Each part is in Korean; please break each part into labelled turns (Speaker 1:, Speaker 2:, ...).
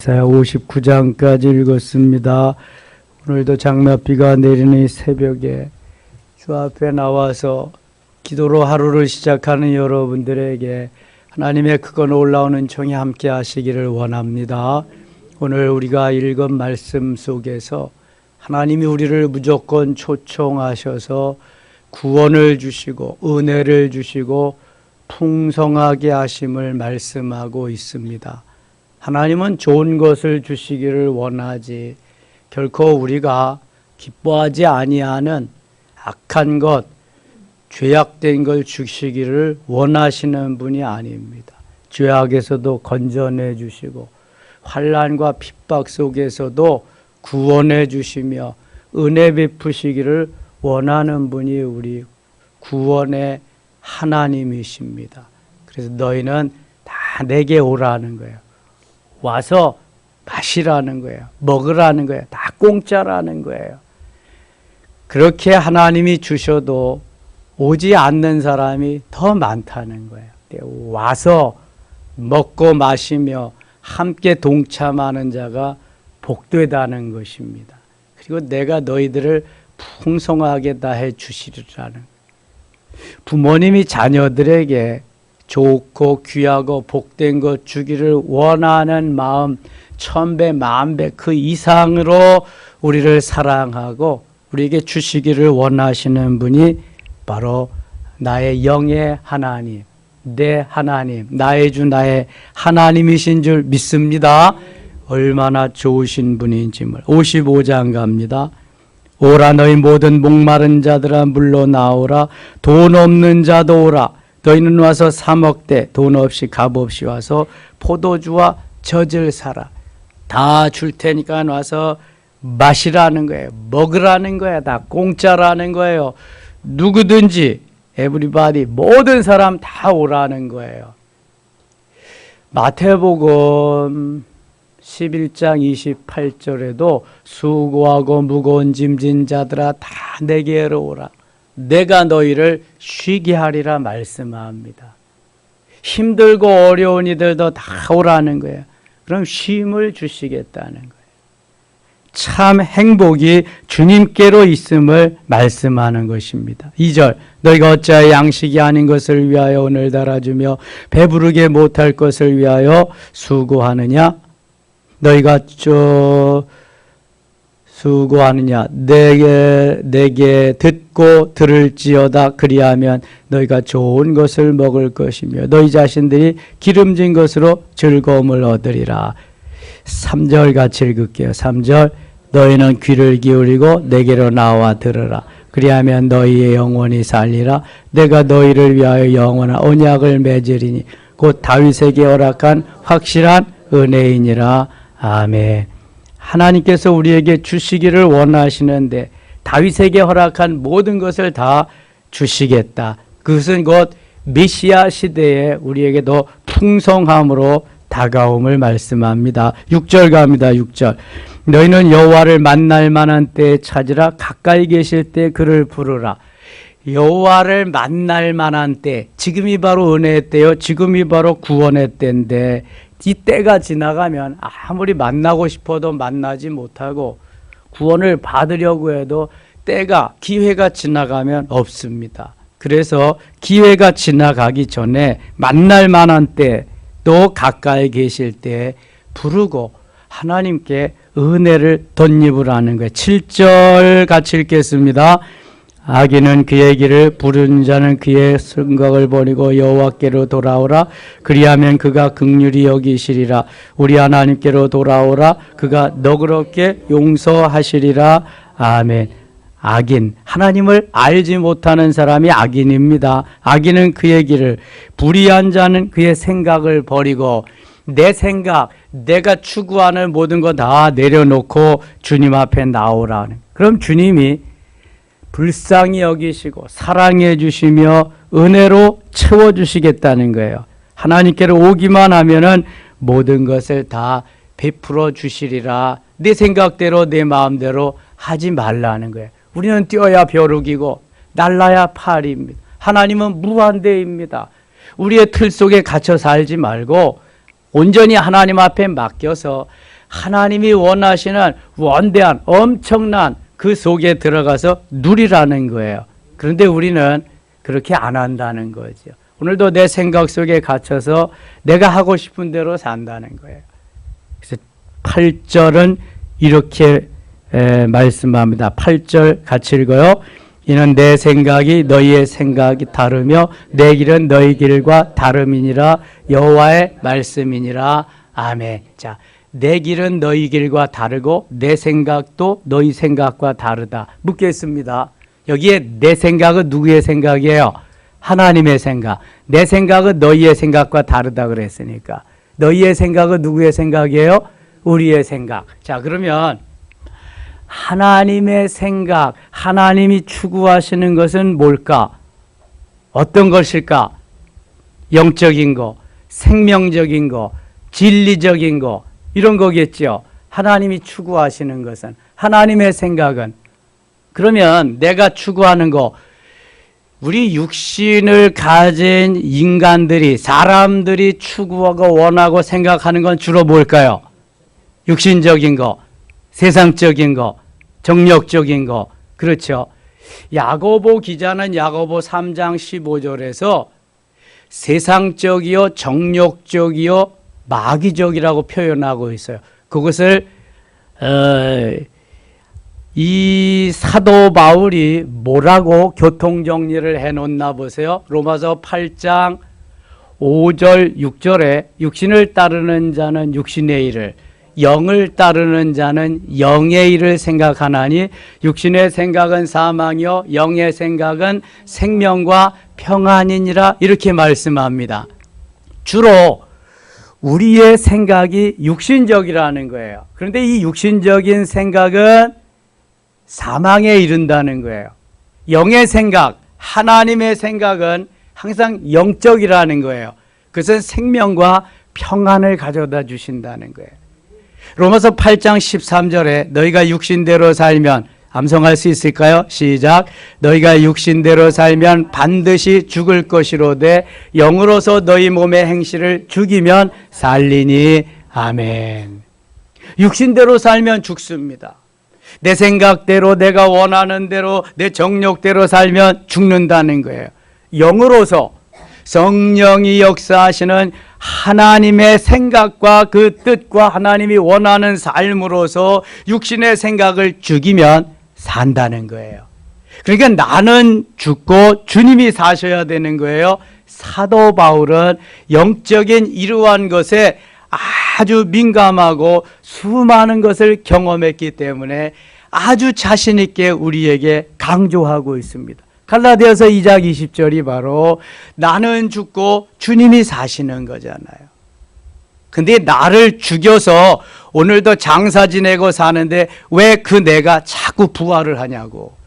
Speaker 1: 이사야 59장까지 읽었습니다. 오늘도 장맛비가 내리는 이 새벽에 주 앞에 나와서 기도로 하루를 시작하는 여러분들에게 하나님의 크고 놀라운 은총이 함께 하시기를 원합니다. 오늘 우리가 읽은 말씀 속에서 하나님이 우리를 무조건 초청하셔서 구원을 주시고 은혜를 주시고 풍성하게 하심을 말씀하고 있습니다. 하나님은 좋은 것을 주시기를 원하지 결코 우리가 기뻐하지 아니하는 악한 것, 죄악된 걸 주시기를 원하시는 분이 아닙니다. 죄악에서도 건져내 주시고 환난과 핍박 속에서도 구원해 주시며 은혜 베푸시기를 원하는 분이 우리 구원의 하나님이십니다. 그래서 너희는 다 내게 오라는 거예요. 와서 마시라는 거예요. 먹으라는 거예요. 다 공짜라는 거예요. 그렇게 하나님이 주셔도 오지 않는 사람이 더 많다는 거예요. 와서 먹고 마시며 함께 동참하는 자가 복되다는 것입니다. 그리고 내가 너희들을 풍성하게 다 해 주시리라는 거예요. 부모님이 자녀들에게 좋고 귀하고 복된 것 주기를 원하는 마음 1000배, 10,000배 그 이상으로 우리를 사랑하고 우리에게 주시기를 원하시는 분이 바로 나의 영의 하나님, 내 하나님, 나의 주 나의 하나님이신 줄 믿습니다. 얼마나 좋으신 분인지를. 55장 갑니다. 오라 너희 모든 목마른 자들아 물러 나오라. 돈 없는 자도 오라. 너희는 와서 사 먹되 돈 없이 값 없이 와서 포도주와 젖을 사라. 다 줄 테니까 와서 마시라는 거예요. 먹으라는 거예요. 다 공짜라는 거예요. 누구든지 everybody 모든 사람 다 오라는 거예요. 마태복음 11장 28절에도 수고하고 무거운 짐진 자들아 다 내게로 오라. 내가 너희를 쉬게 하리라 말씀합니다. 힘들고 어려운 이들도 다 오라는 거예요. 그럼 쉼을 주시겠다는 거예요. 참 행복이 주님께로 있음을 말씀하는 것입니다. 2절 너희가 어찌하여 양식이 아닌 것을 위하여 오늘 달아주며 배부르게 못할 것을 위하여 수고하느냐. 너희가 수고하느냐. 내게 듣고 들을지어다. 그리하면 너희가 좋은 것을 먹을 것이며 너희 자신들이 기름진 것으로 즐거움을 얻으리라. 3절 같이 읽을게요. 3절 너희는 귀를 기울이고 내게로 나와 들으라. 그리하면 너희의 영혼이 살리라. 내가 너희를 위하여 영원한 언약을 맺으리니 곧 다윗에게 허락한 확실한 은혜이니라. 아멘. 하나님께서 우리에게 주시기를 원하시는데 다윗에게 허락한 모든 것을 다 주시겠다. 그것은 곧 메시아 시대에 우리에게도 풍성함으로 다가옴을 말씀합니다. 6절 갑니다. 6절 너희는 여호와를 만날 만한 때에 찾으라. 가까이 계실 때 그를 부르라. 여호와를 만날 만한 때, 지금이 바로 은혜의 때요. 지금이 바로 구원의 때인데 이 때가 지나가면 아무리 만나고 싶어도 만나지 못하고 구원을 받으려고 해도 때가, 기회가 지나가면 없습니다. 그래서 기회가 지나가기 전에 만날 만한 때, 또 가까이 계실 때 부르고 하나님께 은혜를 덧입으라는 거예요. 7절 같이 읽겠습니다. 악인은 그의 길을 부르는 자는 그의 생각을 버리고 여호와께로 돌아오라. 그리하면 그가 긍휼히 여기시리라. 우리 하나님께로 돌아오라. 그가 너그럽게 용서하시리라. 아멘. 악인, 하나님을 알지 못하는 사람이 악인입니다. 악인은 그의 길을, 불의한 자는 그의 생각을 버리고 내 생각, 내가 추구하는 모든 거 다 내려놓고 주님 앞에 나오라는. 그럼 주님이 불쌍히 여기시고 사랑해 주시며 은혜로 채워주시겠다는 거예요. 하나님께로 오기만 하면은 모든 것을 다 베풀어 주시리라. 내 생각대로 내 마음대로 하지 말라는 거예요. 우리는 뛰어야 벼룩이고 날라야 팔입니다. 하나님은 무한대입니다. 우리의 틀 속에 갇혀 살지 말고 온전히 하나님 앞에 맡겨서 하나님이 원하시는 원대한 엄청난 그 속에 들어가서 누리라는 거예요. 그런데 우리는 그렇게 안 한다는 거죠. 오늘도 내 생각 속에 갇혀서 내가 하고 싶은 대로 산다는 거예요. 그래서 8절은 이렇게 말씀합니다. 8절 같이 읽어요. 이는 내 생각이 너희의 생각이 다르며 내 길은 너희 길과 다름이니라. 여호와의 말씀이니라. 아멘. 자, 내 길은 너희 길과 다르고 내 생각도 너희 생각과 다르다. 묻겠습니다. 여기에 내 생각은 누구의 생각이에요? 하나님의 생각. 내 생각은 너희의 생각과 다르다 그랬으니까 너희의 생각은 누구의 생각이에요? 우리의 생각. 자, 그러면 하나님의 생각, 하나님이 추구하시는 것은 뭘까? 어떤 것일까? 영적인 거, 생명적인 거, 진리적인 거, 이런 거겠죠. 하나님이 추구하시는 것은, 하나님의 생각은. 그러면 내가 추구하는 거, 우리 육신을 가진 인간들이, 사람들이 추구하고 원하고 생각하는 건 주로 뭘까요? 육신적인 거, 세상적인 거, 정력적인 거. 그렇죠. 야고보 기자는 야고보 3장 15절에서 세상적이요, 정력적이요, 마귀적이라고 표현하고 있어요. 그것을 이 사도 바울이 뭐라고 교통정리를 해놓나 보세요. 로마서 8장 5절 6절에 육신을 따르는 자는 육신의 일을, 영을 따르는 자는 영의 일을 생각하나니 육신의 생각은 사망이요 영의 생각은 생명과 평안이니라. 이렇게 말씀합니다. 주로 우리의 생각이 육신적이라는 거예요. 그런데 이 육신적인 생각은 사망에 이른다는 거예요. 영의 생각, 하나님의 생각은 항상 영적이라는 거예요. 그것은 생명과 평안을 가져다 주신다는 거예요. 로마서 8장 13절에 너희가 육신대로 살면, 암송할 수 있을까요? 시작. 너희가 육신대로 살면 반드시 죽을 것이로되 영으로서 너희 몸의 행실을 죽이면 살리니. 아멘. 육신대로 살면 죽습니다. 내 생각대로, 내가 원하는 대로, 내 정욕대로 살면 죽는다는 거예요. 영으로서 성령이 역사하시는 하나님의 생각과 그 뜻과 하나님이 원하는 삶으로서 육신의 생각을 죽이면 산다는 거예요. 그러니까 나는 죽고 주님이 사셔야 되는 거예요. 사도 바울은 영적인 이러한 것에 아주 민감하고 수많은 것을 경험했기 때문에 아주 자신 있게 우리에게 강조하고 있습니다. 갈라디아서 2장 20절이 바로 나는 죽고 주님이 사시는 거잖아요. 근데 나를 죽여서 오늘도 장사 지내고 사는데 왜 그 내가 자꾸 부활을 하냐고.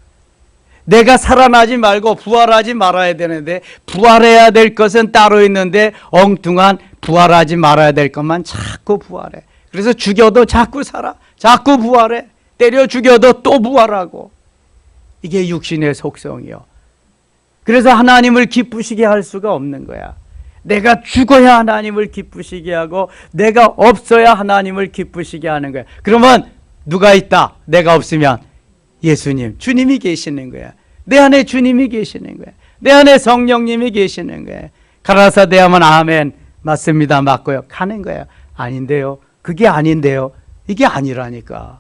Speaker 1: 내가 살아나지 말고 부활하지 말아야 되는데 부활해야 될 것은 따로 있는데 엉뚱한 부활하지 말아야 될 것만 자꾸 부활해. 그래서 죽여도 자꾸 살아. 자꾸 부활해. 때려 죽여도 또 부활하고. 이게 육신의 속성이요. 그래서 하나님을 기쁘시게 할 수가 없는 거야. 내가 죽어야 하나님을 기쁘시게 하고 내가 없어야 하나님을 기쁘시게 하는 거야. 그러면 누가 있다? 내가 없으면 예수님, 주님이 계시는 거야. 내 안에 주님이 계시는 거야. 내 안에 성령님이 계시는 거야. 가라사대 하면 아멘. 맞습니다. 맞고요. 가는 거야. 아닌데요. 그게 아닌데요. 이게 아니라니까.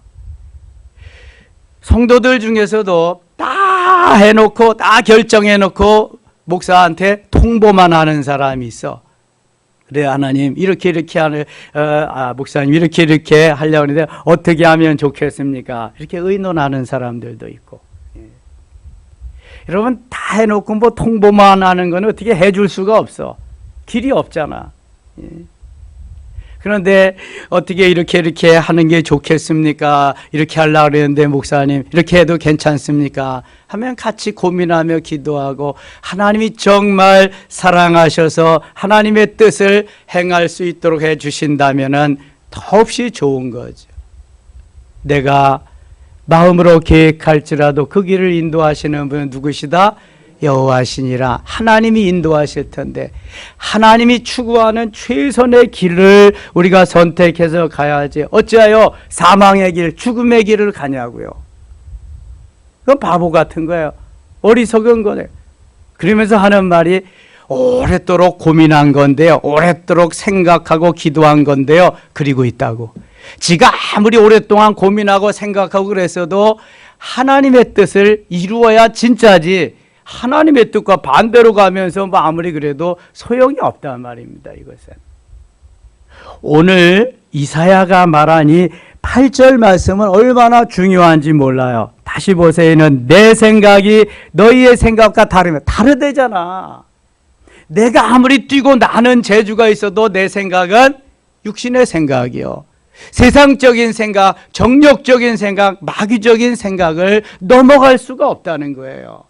Speaker 1: 성도들 중에서도 다 해놓고 다 결정해놓고 목사한테 통보만 하는 사람이 있어. 그래, 하나님 이렇게 하는 목사님 이렇게 하려고 하는데 어떻게 하면 좋겠습니까? 이렇게 의논하는 사람들도 있고. 예. 여러분 다 해놓고 뭐 통보만 하는 건 어떻게 해줄 수가 없어. 길이 없잖아. 예. 그런데 어떻게 이렇게 하는 게 좋겠습니까? 이렇게 하려고 그랬는데 목사님 이렇게 해도 괜찮습니까? 하면 같이 고민하며 기도하고 하나님이 정말 사랑하셔서 하나님의 뜻을 행할 수 있도록 해주신다면 더없이 좋은 거죠. 내가 마음으로 계획할지라도 그 길을 인도하시는 분은 누구시다? 여호와시니라. 하나님이 인도하실 텐데 하나님이 추구하는 최선의 길을 우리가 선택해서 가야지 어찌하여 사망의 길, 죽음의 길을 가냐고요. 그건 바보 같은 거예요. 어리석은 거네. 그러면서 하는 말이 오랫도록 고민한 건데요, 오랫도록 생각하고 기도한 건데요, 그리고 있다고. 지가 아무리 오랫동안 고민하고 생각하고 그랬어도 하나님의 뜻을 이루어야 진짜지, 하나님의 뜻과 반대로 가면서 뭐 아무리 그래도 소용이 없단 말입니다. 이것은 오늘 이사야가 말하니 8절 말씀은 얼마나 중요한지 몰라요. 다시 보세요는 내 생각이 너희의 생각과 다르면 다르대잖아. 내가 아무리 뛰고 나는 재주가 있어도 내 생각은 육신의 생각이요, 세상적인 생각, 정욕적인 생각, 마귀적인 생각을 넘어갈 수가 없다는 거예요.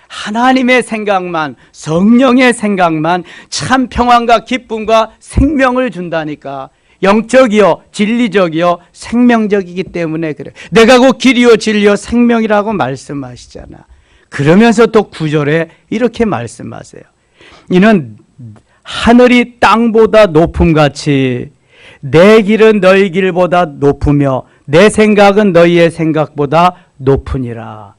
Speaker 1: 하나님의 생각만, 성령의 생각만 참 평안과 기쁨과 생명을 준다니까. 영적이요, 진리적이요, 생명적이기 때문에 그래. 내가 곧 길이요 진리요 생명이라고 말씀하시잖아. 그러면서 또 9절에 이렇게 말씀하세요. 이는 하늘이 땅보다 높음같이 내 길은 너희 길보다 높으며 내 생각은 너희의 생각보다 높으니라.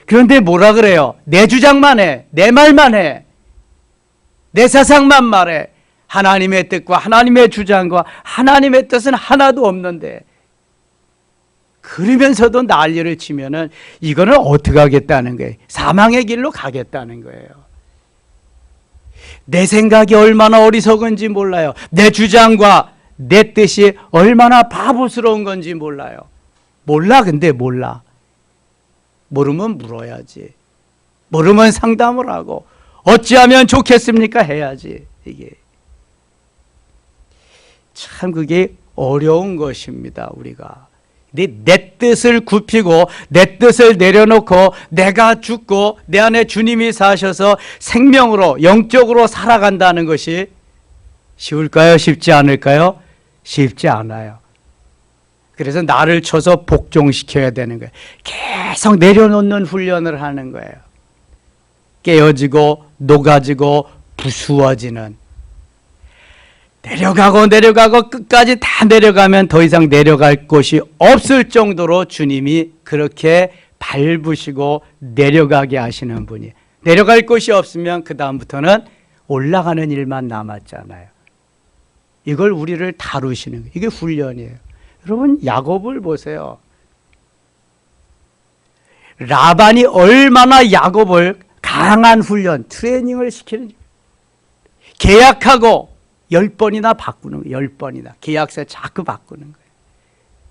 Speaker 1: 그런데 뭐라 그래요? 내 주장만 해, 내 말만 해, 내 사상만 말해. 하나님의 뜻과 하나님의 주장과 하나님의 뜻은 하나도 없는데, 그러면서도 난리를 치면은 이거는 어떻게 하겠다는 거예요? 사망의 길로 가겠다는 거예요. 내 생각이 얼마나 어리석은지 몰라요. 내 주장과 내 뜻이 얼마나 바보스러운 건지 몰라요. 몰라. 근데 몰라. 모르면 물어야지. 모르면 상담을 하고 어찌하면 좋겠습니까? 해야지. 이게 참 그게 어려운 것입니다. 우리가 내 뜻을 굽히고 내 뜻을 내려놓고 내가 죽고 내 안에 주님이 사셔서 생명으로 영적으로 살아간다는 것이 쉬울까요? 쉽지 않을까요? 쉽지 않아요. 그래서 나를 쳐서 복종시켜야 되는 거예요. 계속 내려놓는 훈련을 하는 거예요. 깨어지고 녹아지고 부수어지는, 내려가고 끝까지 다 내려가면 더 이상 내려갈 곳이 없을 정도로 주님이 그렇게 밟으시고 내려가게 하시는 분이에요. 내려갈 곳이 없으면 그 다음부터는 올라가는 일만 남았잖아요. 이걸 우리를 다루시는 거예요. 이게 훈련이에요. 여러분 야곱을 보세요. 라반이 얼마나 야곱을 강한 훈련, 트레이닝을 시키는지. 계약하고 10번이나 바꾸는 거예요. 10번이나. 계약서 자꾸 바꾸는 거예요.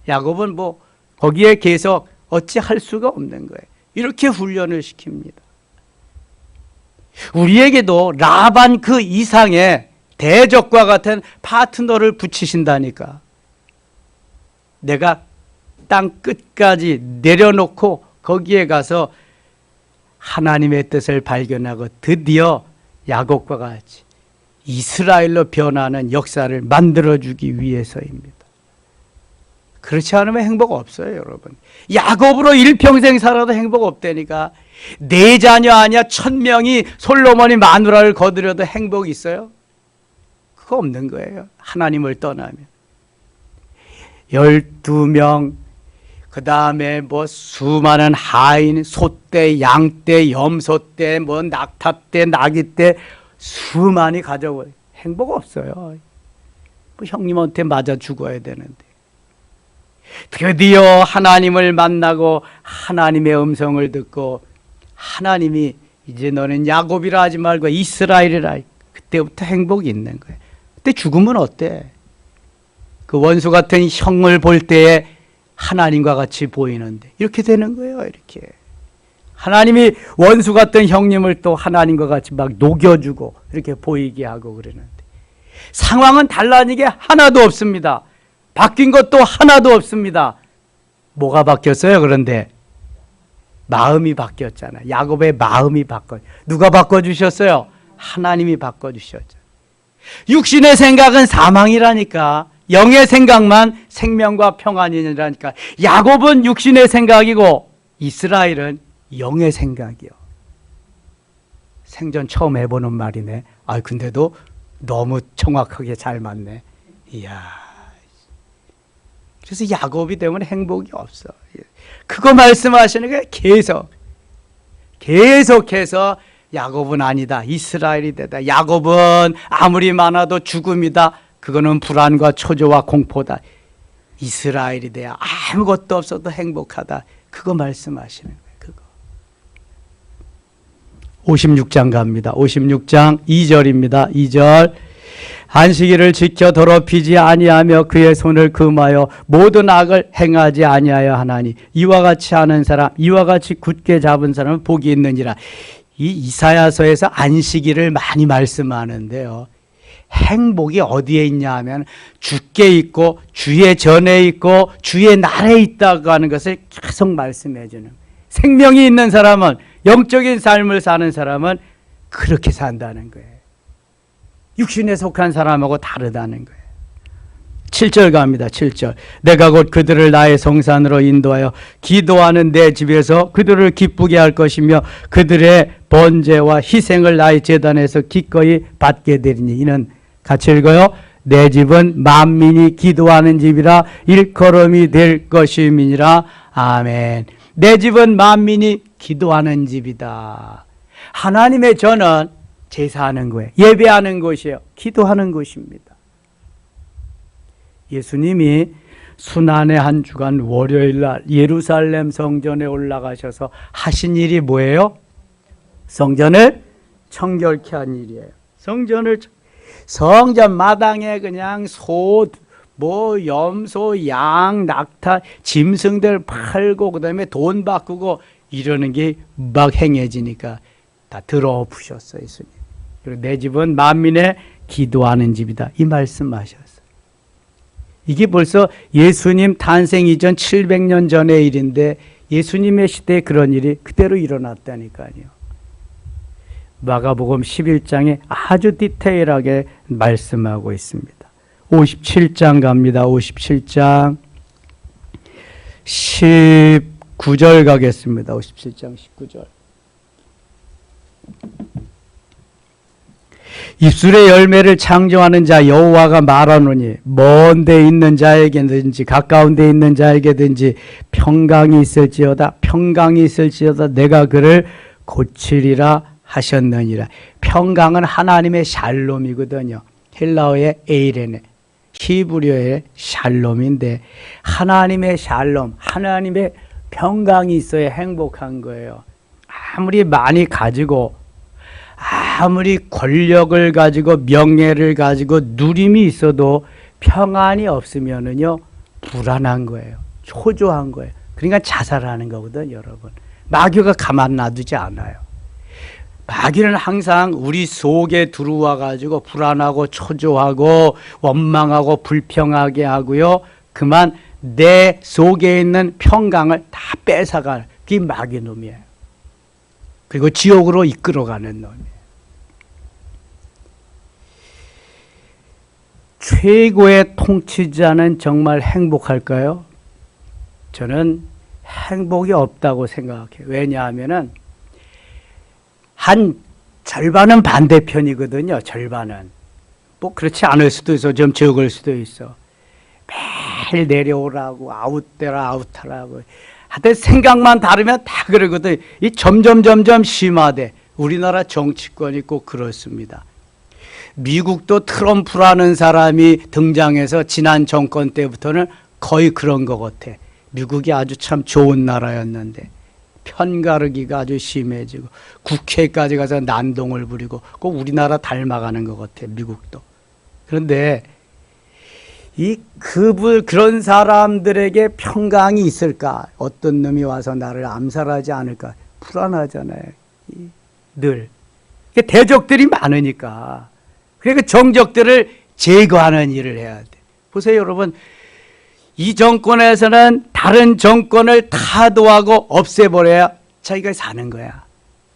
Speaker 1: 야곱은 뭐 거기에 계속 어찌할 수가 없는 거예요. 이렇게 훈련을 시킵니다. 우리에게도 라반 그 이상의 대적과 같은 파트너를 붙이신다니까. 내가 땅 끝까지 내려놓고 거기에 가서 하나님의 뜻을 발견하고 드디어 야곱과 같이 이스라엘로 변하는 역사를 만들어주기 위해서입니다. 그렇지 않으면 행복 없어요, 여러분. 야곱으로 일평생 살아도 행복 없다니까. 내 자녀 아니야 1000명이 솔로몬이 마누라를 거두려도 행복이 있어요? 그거 없는 거예요. 하나님을 떠나면. 12명, 그 다음에 뭐 수많은 하인, 소떼, 양떼, 염소떼, 뭐 낙타떼, 나귀떼 수많이 가져오고 행복 없어요. 뭐 형님한테 맞아 죽어야 되는데. 드디어 하나님을 만나고 하나님의 음성을 듣고 하나님이 이제 너는 야곱이라 하지 말고 이스라엘이라. 그때부터 행복이 있는 거예요. 그때 죽으면 어때? 그 원수 같은 형을 볼 때에 하나님과 같이 보이는데 이렇게 되는 거예요. 이렇게 하나님이 원수 같은 형님을 또 하나님과 같이 막 녹여주고 이렇게 보이게 하고 그러는데 상황은 달라진 게 하나도 없습니다. 바뀐 것도 하나도 없습니다. 뭐가 바뀌었어요? 그런데 마음이 바뀌었잖아요. 야곱의 마음이 바뀌었어요. 누가 바꿔주셨어요? 하나님이 바꿔주셨죠. 육신의 생각은 사망이라니까. 영의 생각만 생명과 평안이라니까. 야곱은 육신의 생각이고 이스라엘은 영의 생각이요. 생전 처음 해보는 말이네. 아, 근데도 너무 정확하게 잘 맞네. 이야. 그래서 야곱이 되면 행복이 없어. 그거 말씀하시는 게 계속해서 야곱은 아니다. 이스라엘이 되다. 야곱은 아무리 많아도 죽음이다. 그거는 불안과 초조와 공포다. 이스라엘이 돼야 아무것도 없어도 행복하다. 그거 말씀하시는 거예요. 그거. 56장 갑니다. 56장 2절입니다. 2절. 안식일을 지켜 더럽히지 아니하며 그의 손을 금하여 모든 악을 행하지 아니하여 하나니 이와 같이 하는 사람, 이와 같이 굳게 잡은 사람은 복이 있느니라. 이 이사야서에서 안식일을 많이 말씀하는데요. 행복이 어디에 있냐 하면 주께 있고 주의 전에 있고 주의 날에 있다고 하는 것을 계속 말씀해 주는, 생명이 있는 사람은, 영적인 삶을 사는 사람은 그렇게 산다는 거예요. 육신에 속한 사람하고 다르다는 거예요. 7절 갑니다. 7절. 내가 곧 그들을 나의 성산으로 인도하여 기도하는 내 집에서 그들을 기쁘게 할 것이며 그들의 번제와 희생을 나의 제단에서 기꺼이 받게 되리니. 이는 같이 읽어요. 내 집은 만민이 기도하는 집이라 일컬음이 될 것임이니라. 아멘. 내 집은 만민이 기도하는 집이다. 하나님의 전은 제사하는 거예요. 예배하는 곳이에요. 기도하는 곳입니다. 예수님이 순환의 한 주간 월요일 날 예루살렘 성전에 올라가셔서 하신 일이 뭐예요? 성전을 청결케 한 일이에요. 성전 마당에 그냥 염소, 양, 낙타, 짐승들 팔고 그다음에 돈 바꾸고 이러는 게 막 행해지니까 다 들어부셨어요, 예수님. 그리고 내 집은 만민의 기도하는 집이다. 이 말씀하셨어요. 이게 벌써 예수님 탄생 이전 700년 전의 일인데 예수님의 시대에 그런 일이 그대로 일어났다니까요. 마가복음 11장에 아주 디테일하게 말씀하고 있습니다. 57장 갑니다. 57장 19절 가겠습니다. 57장 19절. 입술의 열매를 창조하는 자 여호와가 말하노니 먼 데 있는 자에게든지 가까운 데 있는 자에게든지 평강이 있을지어다 내가 그를 고치리라 하셨느니라. 평강은 하나님의 샬롬이거든요. 헬라어의 에이레네, 히브리어의 샬롬인데 하나님의 샬롬, 하나님의 평강이 있어야 행복한 거예요. 아무리 많이 가지고 아무리 권력을 가지고 명예를 가지고 누림이 있어도 평안이 없으면은요 불안한 거예요. 초조한 거예요. 그러니까 자살하는 거거든, 여러분. 마귀가 가만 놔두지 않아요. 마귀는 항상 우리 속에 들어와 가지고 불안하고 초조하고 원망하고 불평하게 하고요. 그만 내 속에 있는 평강을 다 뺏어가는 그게 마귀 놈이에요. 그리고 지옥으로 이끌어가는 놈이에요. 최고의 통치자는 정말 행복할까요? 저는 행복이 없다고 생각해요. 왜냐하면은 한 절반은 반대편이거든요. 절반은. 뭐 그렇지 않을 수도 있어. 좀 적을 수도 있어. 매일 내려오라고 아웃되라 아웃하라고. 하여튼 생각만 다르면 다 그러거든. 이 점점 심화돼. 우리나라 정치권이 꼭 그렇습니다. 미국도 트럼프라는 사람이 등장해서 지난 정권 때부터는 거의 그런 것 같아. 미국이 아주 참 좋은 나라였는데 편가르기가 아주 심해지고 국회까지 가서 난동을 부리고 꼭 우리나라 닮아가는 것 같아, 미국도. 그런데 그런 사람들에게 평강이 있을까? 어떤 놈이 와서 나를 암살하지 않을까? 불안하잖아요. 늘. 대적들이 많으니까. 그러니까 정적들을 제거하는 일을 해야 돼. 보세요, 여러분. 이 정권에서는 다른 정권을 타도하고 없애버려야 자기가 사는 거야.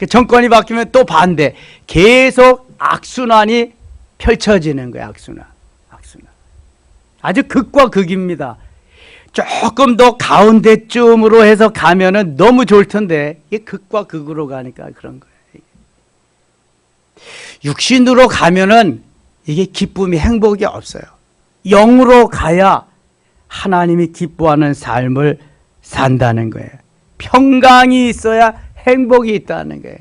Speaker 1: 정권이 바뀌면 또 반대. 계속 악순환이 펼쳐지는 거야, 악순환. 아주 극과 극입니다. 조금 더 가운데쯤으로 해서 가면은 너무 좋을 텐데, 이게 극과 극으로 가니까 그런 거예요. 육신으로 가면은 이게 기쁨이 행복이 없어요. 영으로 가야 하나님이 기뻐하는 삶을 산다는 거예요. 평강이 있어야 행복이 있다는 거예요.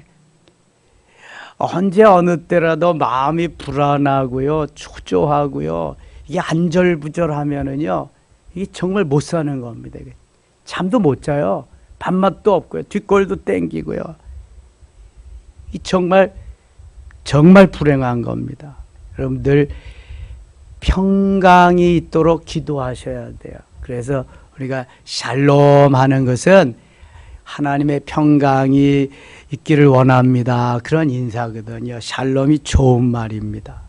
Speaker 1: 언제 어느 때라도 마음이 불안하고요, 초조하고요, 이게 안절부절하면은요, 이게 정말 못 사는 겁니다. 잠도 못 자요. 밥맛도 없고요, 뒷골도 땡기고요. 이 정말 불행한 겁니다. 여러분들 평강이 있도록 기도하셔야 돼요. 그래서 우리가 샬롬 하는 것은 하나님의 평강이 있기를 원합니다. 그런 인사거든요. 샬롬이 좋은 말입니다.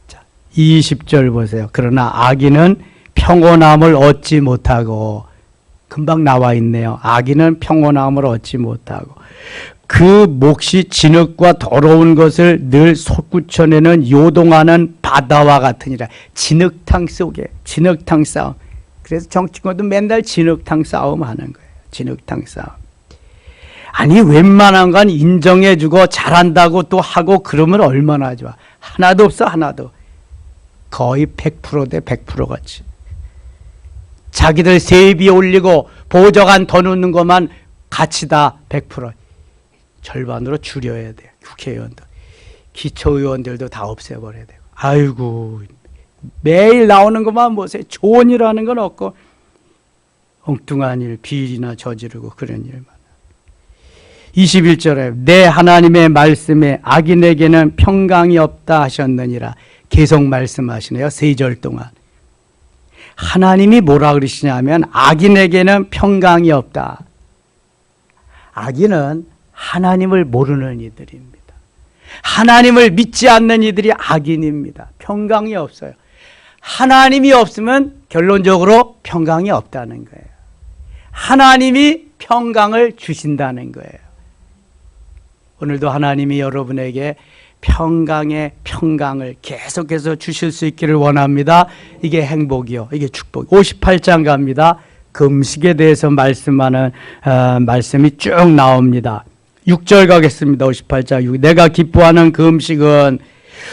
Speaker 1: 자, 20절 보세요. 그러나 악인은 평온함을 얻지 못하고, 금방 나와 있네요. 악인은 평온함을 얻지 못하고 그 몫이 진흙과 더러운 것을 늘 솟구쳐내는 요동하는 바다와 같으니라. 진흙탕 속에, 진흙탕 싸움. 그래서 정치권도 맨날 진흙탕 싸움 하는 거예요. 진흙탕 싸움. 아니 웬만한 건 인정해주고 잘한다고 또 하고 그러면 얼마나 좋아. 하나도 없어. 하나도. 거의 100% 대 100% 같이. 자기들 세비 올리고 보좌관 더 넣는 것만 같이 다 100%. 절반으로 줄여야 돼요. 국회의원도. 기초의원들도 다 없애버려야 돼요. 아이고, 매일 나오는 것만 보세요. 좋은 일 하는 건 없고 엉뚱한 일, 비리나 저지르고 그런 일만. 21절에 내 하나님의 말씀에 악인에게는 평강이 없다 하셨느니라. 계속 말씀하시네요. 3절 동안. 하나님이 뭐라 그러시냐면 악인에게는 평강이 없다. 악인은 하나님을 모르는 이들입니다. 하나님을 믿지 않는 이들이 악인입니다. 평강이 없어요. 하나님이 없으면 결론적으로 평강이 없다는 거예요. 하나님이 평강을 주신다는 거예요. 오늘도 하나님이 여러분에게 평강의 평강을 계속해서 주실 수 있기를 원합니다. 이게 행복이요. 이게 축복. 58장 갑니다. 금식에 대해서 말씀하는 말씀이 쭉 나옵니다. 6절 가겠습니다. 58장 6. 내가 기뻐하는 금식은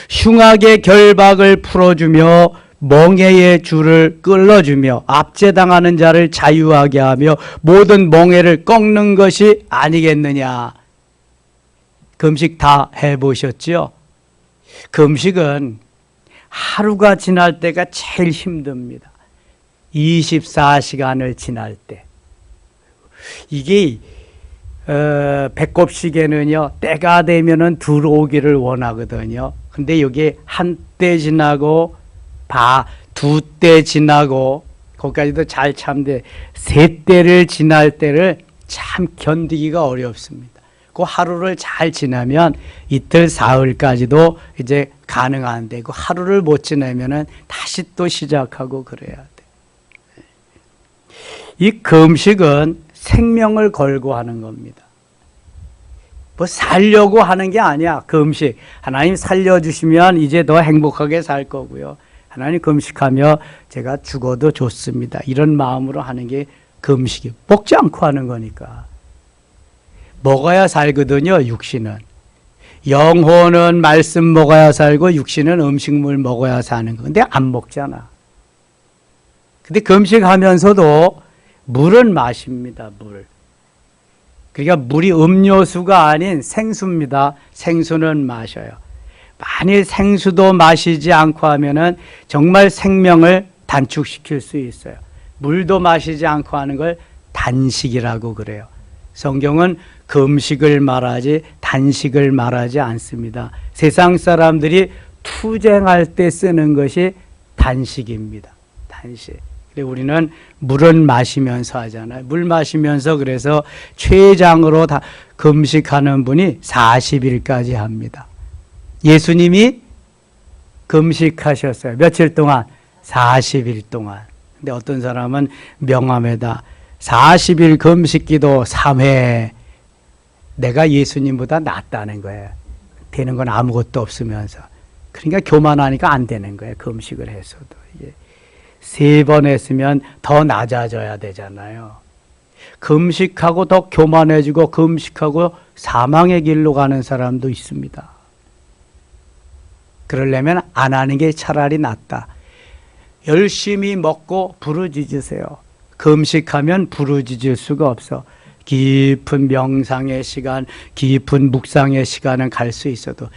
Speaker 1: 흉악의 결박을 풀어주며 멍에의 줄을 끌어주며 압제당하는 자를 자유하게 하며 모든 멍에를 꺾는 것이 아니겠느냐. 금식 다 해보셨죠? 금식은 하루가 지날 때가 제일 힘듭니다. 24시간을 지날 때. 이게 배꼽시계는요, 때가 되면은 들어오기를 원하거든요. 근데 여기 한 때 지나고, 두 때 지나고, 거기까지도 잘 참되, 3때를 지날 때를 참 견디기가 어렵습니다. 그 하루를 잘 지나면 이틀, 사흘까지도 이제 가능한데, 그 하루를 못 지나면은 다시 또 시작하고 그래야 돼. 이 금식은 생명을 걸고 하는 겁니다. 뭐 살려고 하는 게 아니야. 금식. 하나님 살려주시면 이제 더 행복하게 살 거고요. 하나님 금식하며 제가 죽어도 좋습니다. 이런 마음으로 하는 게 금식이. 먹지 않고 하는 거니까. 먹어야 살거든요, 육신은. 영혼은 말씀 먹어야 살고 육신은 음식물 먹어야 사는 거. 근데 안 먹잖아. 근데 금식하면서도 물은 마십니다. 물. 그러니까 물이 음료수가 아닌 생수입니다. 생수는 마셔요. 만일 생수도 마시지 않고 하면은 정말 생명을 단축시킬 수 있어요. 물도 마시지 않고 하는 걸 단식이라고 그래요. 성경은 금식을 말하지 단식을 말하지 않습니다. 세상 사람들이 투쟁할 때 쓰는 것이 단식입니다. 단식. 우리는 물은 마시면서 하잖아요. 물 마시면서 그래서 최장으로 다 금식하는 분이 40일까지 합니다. 예수님이 금식하셨어요. 며칠 동안? 40일 동안. 근데 어떤 사람은 명함에다 40일 금식기도 3회. 내가 예수님보다 낫다는 거예요. 되는 건 아무것도 없으면서. 그러니까 교만하니까 안 되는 거예요. 금식을 했어도. 3번 했으면 더 낮아져야 되잖아요. 금식하고 더 교만해지고 금식하고 사망의 길로 가는 사람도 있습니다. 그러려면 안 하는 게 차라리 낫다. 열심히 먹고 부르짖으세요. 금식하면 부르짖을 수가 없어. 깊은 명상의 시간, 깊은 묵상의 시간은 갈 수 있어도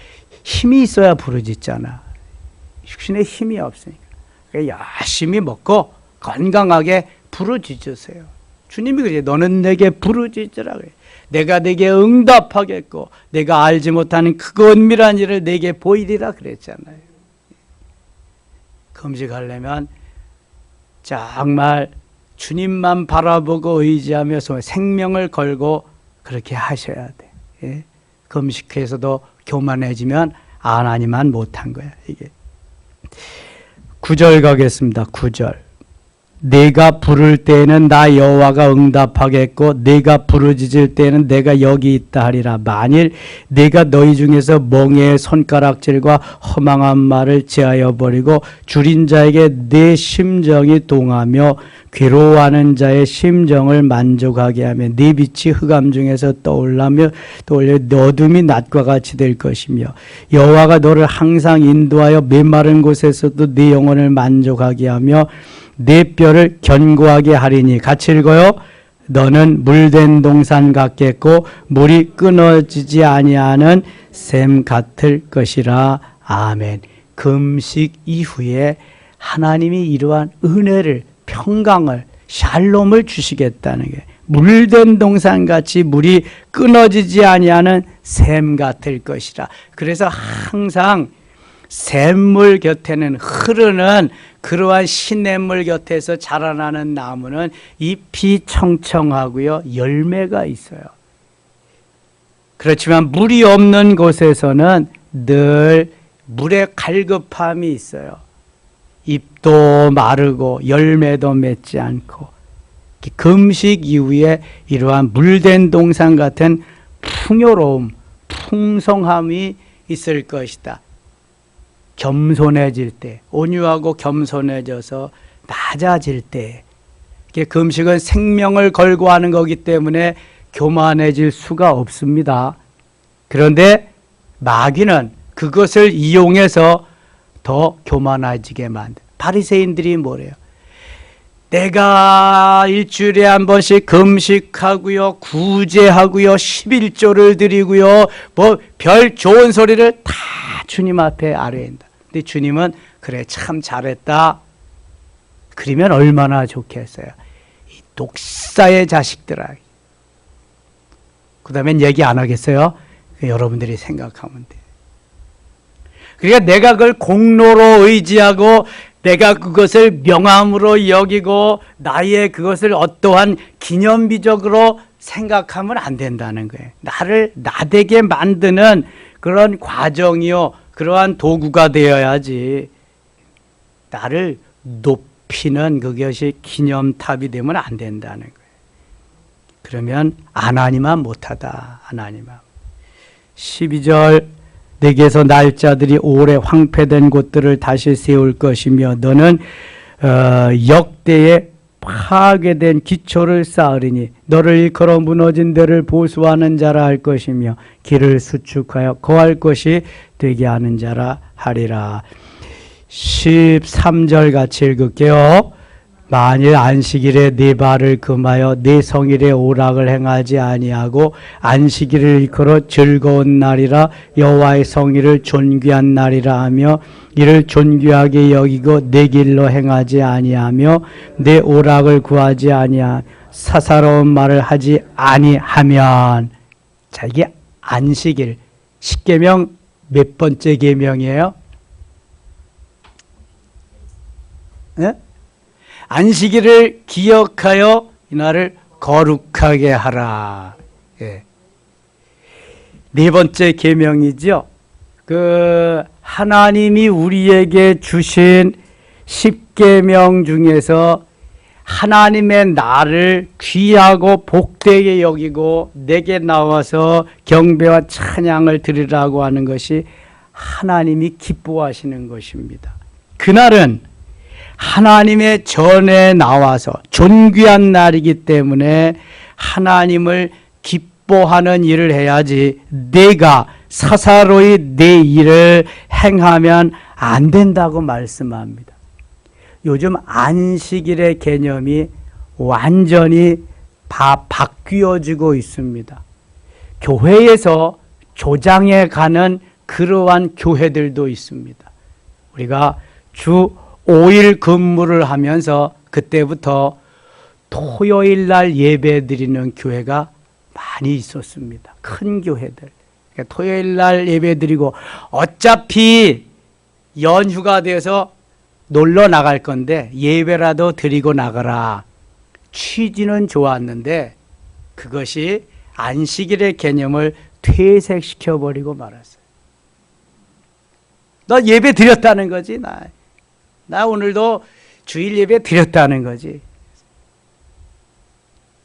Speaker 1: 힘이 있어야 부르짖잖아. 육신에 힘이 없으니까. 열심히 먹고 건강하게 부르짖으세요. 주님이 그래요. 너는 내게 부르짖으라 그래요. 내가 내게 응답하겠고 내가 알지 못하는 크고 은밀한 일을 내게 보이리라 그랬잖아요. 금식하려면 정말 주님만 바라보고 의지하며 생명을 걸고 그렇게 하셔야 돼. 예? 금식해서도 교만해지면 하나님만 못한 거야. 이게 9절 가겠습니다. 9절. 내가 부를 때에는 나 여호와가 응답하겠고 내가 부르짖을 때에는 내가 여기 있다 하리라. 만일 내가 너희 중에서 멍에의 손가락질과 허망한 말을 제하여 버리고 줄인 자에게 내 심정이 동하며 괴로워하는 자의 심정을 만족하게 하며 네 빛이 흑암 중에서 떠올려 어둠이 낮과 같이 될 것이며 여호와가 너를 항상 인도하여 메마른 곳에서도 네 영혼을 만족하게 하며 내 뼈를 견고하게 하리니. 같이 읽어요. 너는 물된 동산 같겠고 물이 끊어지지 아니하는 샘 같을 것이라. 아멘. 금식 이후에 하나님이 이러한 은혜를, 평강을, 샬롬을 주시겠다는 게 물된 동산같이 물이 끊어지지 아니하는 샘 같을 것이라. 그래서 항상 샘물 곁에는 흐르는 그러한 시냇물 곁에서 자라나는 나무는 잎이 청청하고요, 열매가 있어요. 그렇지만 물이 없는 곳에서는 늘 물의 갈급함이 있어요. 잎도 마르고 열매도 맺지 않고. 금식 이후에 이러한 물된 동산 같은 풍요로움, 풍성함이 있을 것이다. 겸손해질 때, 온유하고 겸손해져서 낮아질 때, 금식은 생명을 걸고 하는 거기 때문에 교만해질 수가 없습니다. 그런데 마귀는 그것을 이용해서 더 교만해지게 만든. 바리새인들이 뭐래요? 내가 일주일에 한 번씩 금식하고요, 구제하고요, 11조를 드리고요, 뭐 별 좋은 소리를 다 주님 앞에 아뢰인다. 근데 주님은 그래 참 잘했다. 그러면 얼마나 좋겠어요. 이 독사의 자식들아. 그 다음엔 얘기 안 하겠어요? 여러분들이 생각하면 돼. 그러니까 내가 그걸 공로로 의지하고 내가 그것을 명함으로 여기고 나의 그것을 어떠한 기념비적으로 생각하면 안 된다는 거예요. 나를 나되게 만드는 그런 과정이요, 그러한 도구가 되어야지. 나를 높이는 그것이 기념탑이 되면 안 된다는 거예요. 그러면 하나님만 못하다. 하나님만. 12절. 내게서 날짜들이 오래 황폐된 곳들을 다시 세울 것이며 너는 역대에 파괴된 기초를 쌓으리니 너를 일컬어 무너진 데를 보수하는 자라 할 것이며 길을 수축하여 거할 것이 되게 하는 자라 하리라. 13절 같이 읽을게요. 만일 안식일에 네 발을 금하여 네 성일에 오락을 행하지 아니하고 안식일을 일컬어 즐거운 날이라 여호와의 성일을 존귀한 날이라 하며 이를 존귀하게 여기고 내 길로 행하지 아니하며 내 오락을 구하지 아니하 사사로운 말을 하지 아니하면. 자, 이게 안식일 10계명 몇 번째 계명이에요? 네? 안식일을 기억하여 이날을 거룩하게 하라. 예. 네 번째 계명이죠. 하나님이 우리에게 주신 10계명 중에서 하나님의 나를 귀하고 복되게 여기고 내게 나와서 경배와 찬양을 드리라고 하는 것이 하나님이 기뻐하시는 것입니다. 그날은 하나님의 전에 나와서 존귀한 날이기 때문에 하나님을 기뻐하는 일을 해야지 내가 사사로이 내 일을 행하면 안 된다고 말씀합니다. 요즘 안식일의 개념이 완전히 바뀌어지고 있습니다. 교회에서 조장해 가는 그러한 교회들도 있습니다. 우리가 주 5일 근무를 하면서 그때부터 토요일 날 예배 드리는 교회가 많이 있었습니다. 큰 교회들. 그러니까 토요일 날 예배 드리고 어차피 연휴가 돼서 놀러 나갈 건데 예배라도 드리고 나가라. 취지는 좋았는데 그것이 안식일의 개념을 퇴색시켜버리고 말았어요. 너 예배 드렸다는 거지. 나 오늘도 주일 예배 드렸다는 거지.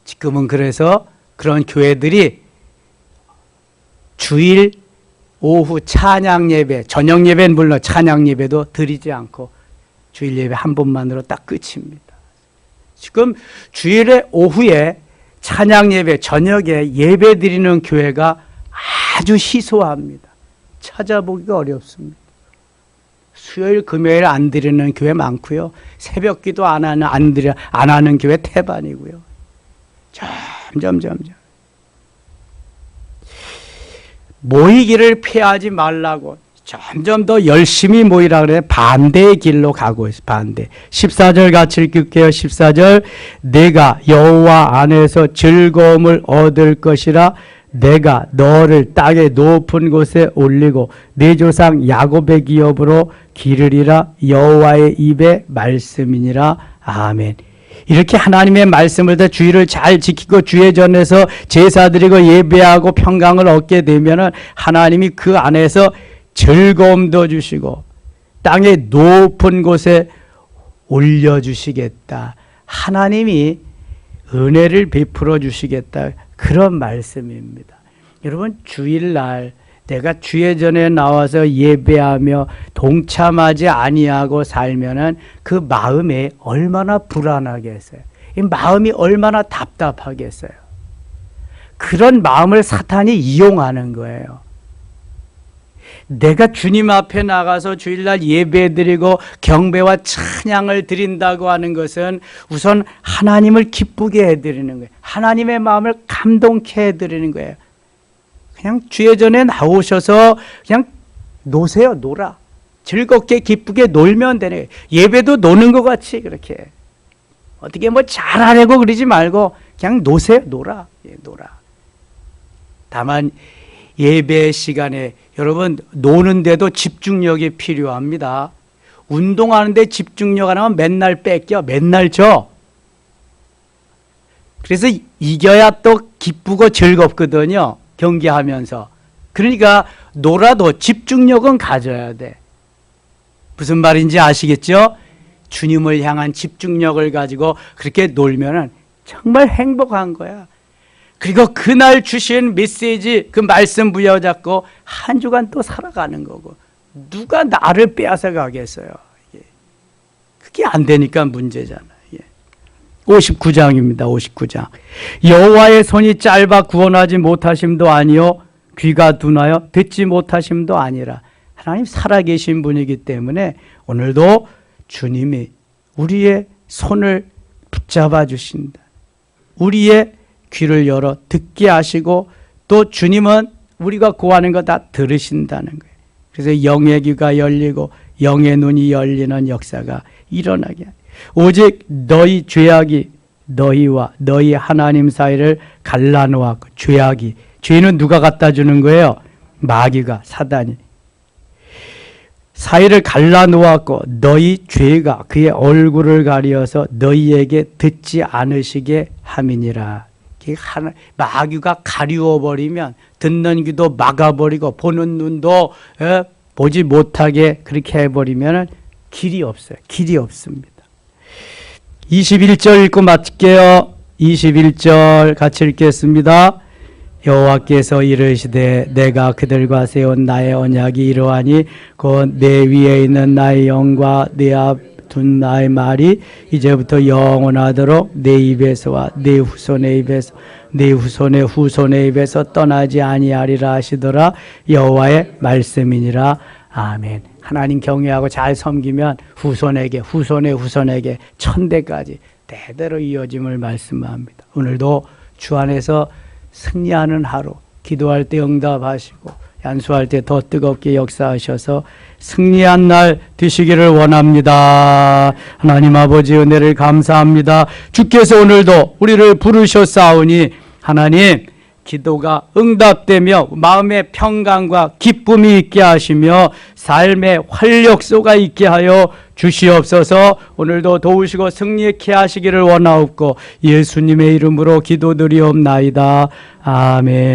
Speaker 1: 지금은 그래서 그런 교회들이 주일 오후 찬양 예배, 저녁 예배는 물론 찬양 예배도 드리지 않고 주일 예배 한 번만으로 딱 끝입니다. 지금 주일의 오후에 찬양 예배, 저녁에 예배 드리는 교회가 아주 희소합니다. 찾아보기가 어렵습니다. 수요일, 금요일 안 드리는 교회 많고요. 새벽 기도 안 하는 교회 태반이고요. 점점 모이기를 피하지 말라고 점점 더 열심히 모이라 그래. 반대의 길로 가고 있어. 반대. 14절 같이 읽을게요. 14절 내가 여호와 안에서 즐거움을 얻을 것이라. 내가 너를 땅의 높은 곳에 올리고 네 조상 야곱의 기업으로 기르리라. 여호와의 입의 말씀이니라. 아멘. 이렇게 하나님의 말씀을 다 주의를 잘 지키고 주의 전에서 제사 드리고 예배하고 평강을 얻게 되면은 하나님이 그 안에서 즐거움도 주시고 땅의 높은 곳에 올려주시겠다. 하나님이 은혜를 베풀어 주시겠다. 그런 말씀입니다. 여러분 주일날 내가 주의 전에 나와서 예배하며 동참하지 아니하고 살면은 그 마음이 얼마나 불안하겠어요. 이 마음이 얼마나 답답하겠어요. 그런 마음을 사탄이 이용하는 거예요. 내가 주님 앞에 나가서 주일날 예배드리고 경배와 찬양을 드린다고 하는 것은 우선 하나님을 기쁘게 해드리는 거예요. 하나님의 마음을 감동케 해드리는 거예요. 그냥 주의 전에 나오셔서 그냥 노세요. 놀아. 즐겁게 기쁘게 놀면 되는 거예요. 예배도 노는 것 같이 그렇게 어떻게 뭐 잘하려고 그러지 말고 그냥 노세요. 놀아. 놀아. 다만 예배 시간에 여러분 노는데도 집중력이 필요합니다. 운동하는데 집중력 안 하면 맨날 뺏겨. 맨날 져. 그래서 이겨야 또 기쁘고 즐겁거든요. 경기하면서. 그러니까 놀아도 집중력은 가져야 돼. 무슨 말인지 아시겠죠? 주님을 향한 집중력을 가지고 그렇게 놀면은 정말 행복한 거야. 그리고 그날 주신 메시지 그 말씀 부여잡고 한 주간 또 살아가는 거고 누가 나를 빼앗아 가겠어요. 그게 안 되니까 문제잖아요. 59장입니다. 59장. 여호와의 손이 짧아 구원하지 못하심도 아니요 귀가 둔하여 듣지 못하심도 아니라. 하나님 살아계신 분이기 때문에 오늘도 주님이 우리의 손을 붙잡아 주신다. 우리의 귀를 열어 듣게 하시고 또 주님은 우리가 구하는 거 다 들으신다는 거예요. 그래서 영의 귀가 열리고 영의 눈이 열리는 역사가 일어나게 합니다. 오직 너희 죄악이 너희와 너희 하나님 사이를 갈라놓았고 죄악이 죄는 누가 갖다 주는 거예요? 마귀가 사단이 사이를 갈라놓았고 너희 죄가 그의 얼굴을 가리어서 너희에게 듣지 않으시게 함이니라. 마귀가 가리워 버리면 듣는 귀도 막아버리고 보는 눈도 보지 못하게 그렇게 해버리면 길이 없어요. 길이 없습니다. 21절 읽고 마칠게요. 21절 같이 읽겠습니다. 여호와께서 이르시되 내가 그들과 세운 나의 언약이 이러하니 곧 내 위에 있는 나의 영과 내 앞 붙은 나의 말이 이제부터 영원하도록 내 입에서와 내 후손의 입에서 내 후손의 후손의 입에서 떠나지 아니하리라 하시더라. 여호와의 말씀이니라. 아멘. 하나님 경외하고 잘 섬기면 후손에게 후손의 후손에게 천대까지 대대로 이어짐을 말씀합니다. 오늘도 주 안에서 승리하는 하루, 기도할 때 응답하시고 양수할 때 더 뜨겁게 역사하셔서 승리한 날 되시기를 원합니다. 하나님 아버지 은혜를 감사합니다. 주께서 오늘도 우리를 부르셨사오니 하나님 기도가 응답되며 마음의 평강과 기쁨이 있게 하시며 삶의 활력소가 있게 하여 주시옵소서. 오늘도 도우시고 승리케 하시기를 원하옵고 예수님의 이름으로 기도드리옵나이다. 아멘.